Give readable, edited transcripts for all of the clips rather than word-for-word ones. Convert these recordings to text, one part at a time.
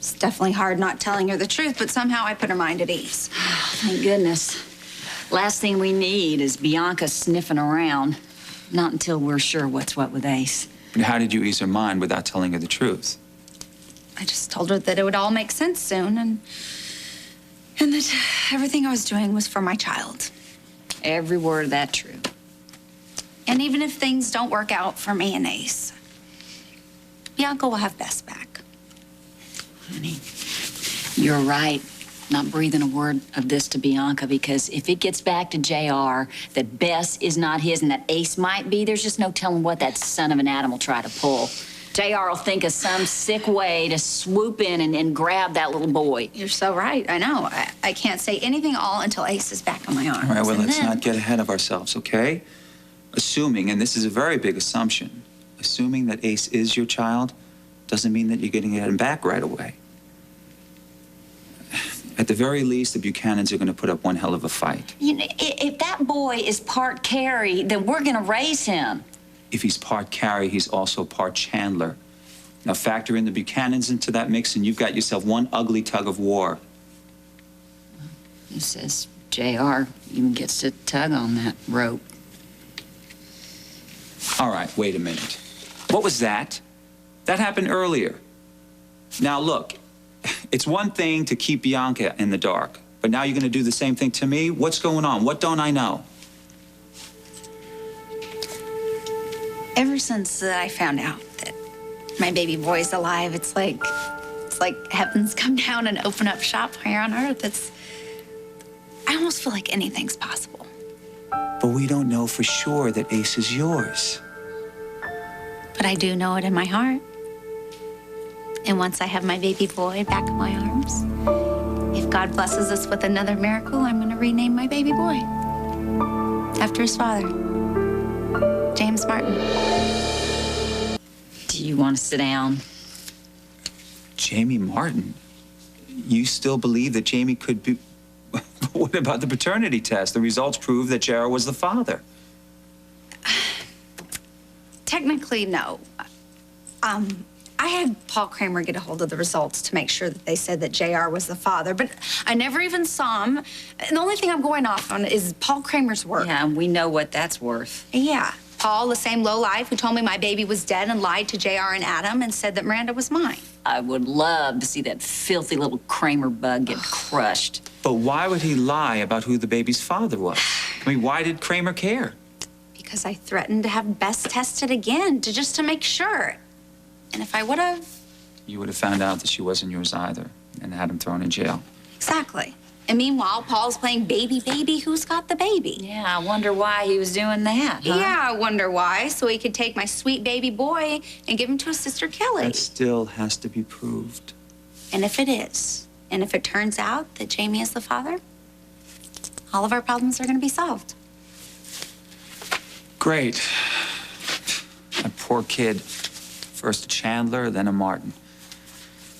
It's definitely hard not telling her the truth, but somehow I put her mind at ease. Thank goodness. Last thing we need is Bianca sniffing around. Not until we're sure what's what with Ace. And how did you ease her mind without telling her the truth? I just told her that it would all make sense soon, and that everything I was doing was for my child. Every word of that true. And even if things don't work out for me and Ace, Bianca will have Bess back. Honey, you're right. Not breathing a word of this to Bianca, because if it gets back to JR that Bess is not his and that Ace might be, there's just no telling what that son of an Adam will try to pull. JR will think of some sick way to swoop in and grab that little boy. You're so right. I know. I can't say anything all until Ace is back on my arms. All right, well, let's not get ahead of ourselves, okay? Assuming, and this is a very big assumption, assuming that Ace is your child doesn't mean that you're getting him back right away. At the very least, the Buchanans are going to put up one hell of a fight. You know, if that boy is part Carrie, then we're going to raise him. If he's part Carrie, he's also part Chandler. Now factor in the Buchanans into that mix, and you've got yourself one ugly tug of war. Who says JR even gets to tug on that rope? All right, wait a minute. What was that? That happened earlier. Now look, it's one thing to keep Bianca in the dark, but now you're going to do the same thing to me? What's going on? What don't I know? Ever since I found out that my baby boy's alive, it's like heaven's come down and open up shop here on earth. I almost feel like anything's possible. But we don't know for sure that Ace is yours. But I do know it in my heart. And once I have my baby boy back in my arms, if God blesses us with another miracle, I'm going to rename my baby boy after his father, James Martin. Do you want to sit down? Jamie Martin? You still believe that Jamie could be... What about the paternity test? The results prove that JR was the father. Technically, no. I had Paul Kramer get a hold of the results to make sure that they said that JR was the father, but I never even saw him. And the only thing I'm going off on is Paul Kramer's word. Yeah, we know what that's worth. Yeah. Paul, the same lowlife who told me my baby was dead and lied to JR and Adam and said that Miranda was mine. I would love to see that filthy little Kramer bug get crushed. But why would he lie about who the baby's father was? I mean, why did Kramer care? Because I threatened to have Bess tested again, just to make sure. And if I would have... You would have found out that she wasn't yours either and had him thrown in jail. Exactly. And meanwhile, Paul's playing baby. Who's got the baby? Yeah, I wonder why he was doing that, huh? Yeah, I wonder why. So he could take my sweet baby boy and give him to his sister Kelly. That still has to be proved. And if it is, and if it turns out that Jamie is the father, all of our problems are going to be solved. Great. That poor kid. First a Chandler, then a Martin.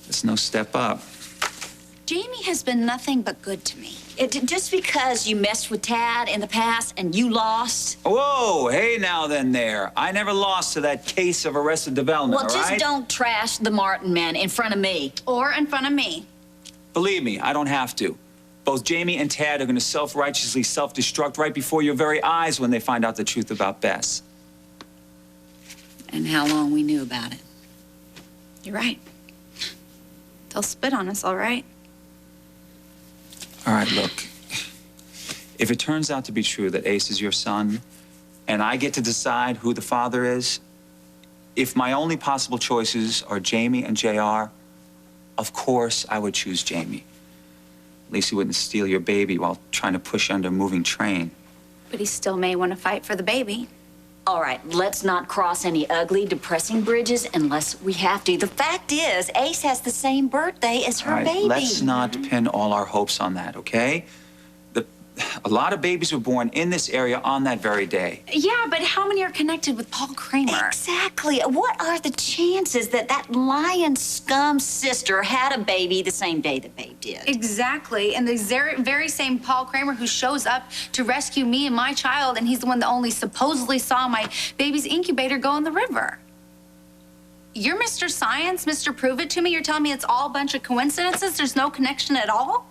It's no step up. Jamie has been nothing but good to me. Just because you messed with Tad in the past and you lost? Whoa, hey now then there. I never lost to that case of Arrested Development, Well, all just right? don't trash the Martin men in front of me. Or in front of me. Believe me, I don't have to. Both Jamie and Tad are going to self-righteously self-destruct right before your very eyes when they find out the truth about Bess. And how long we knew about it. You're right. They'll spit on us, all right. All right, look. If it turns out to be true that Ace is your son, and I get to decide who the father is, if my only possible choices are Jamie and JR, of course I would choose Jamie. At least he wouldn't steal your baby while trying to push you under a moving train. But he still may want to fight for the baby. All right, let's not cross any ugly, depressing bridges unless we have to. The fact is, Ace has the same birthday as her All right, baby. let's not pin all our hopes on that, okay? A lot of babies were born in this area on that very day. Yeah, but how many are connected with Paul Kramer? Exactly. What are the chances that that lion scum sister had a baby the same day that Babe did? Exactly. And the very same Paul Kramer who shows up to rescue me and my child, and he's the one that only supposedly saw my baby's incubator go in the river. You're Mr. Science, Mr. Prove It to me. You're telling me it's all a bunch of coincidences? There's no connection at all?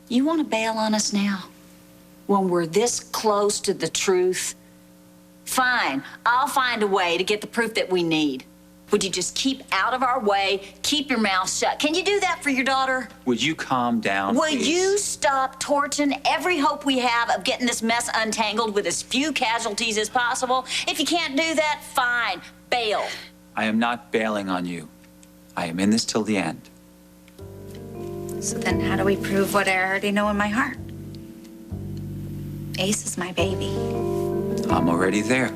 You want to bail on us now? When we're this close to the truth? Fine, I'll find a way to get the proof that we need. Would you just keep out of our way, keep your mouth shut? Can you do that for your daughter? Would you calm down, Will please? you stop torching every hope we have of getting this mess untangled with as few casualties as possible? If you can't do that, fine, bail. I am not bailing on you. I am in this till the end. So then how do we prove what I already know in my heart? Ace is my baby. I'm already there.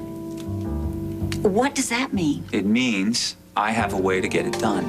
What does that mean? It means I have a way to get it done.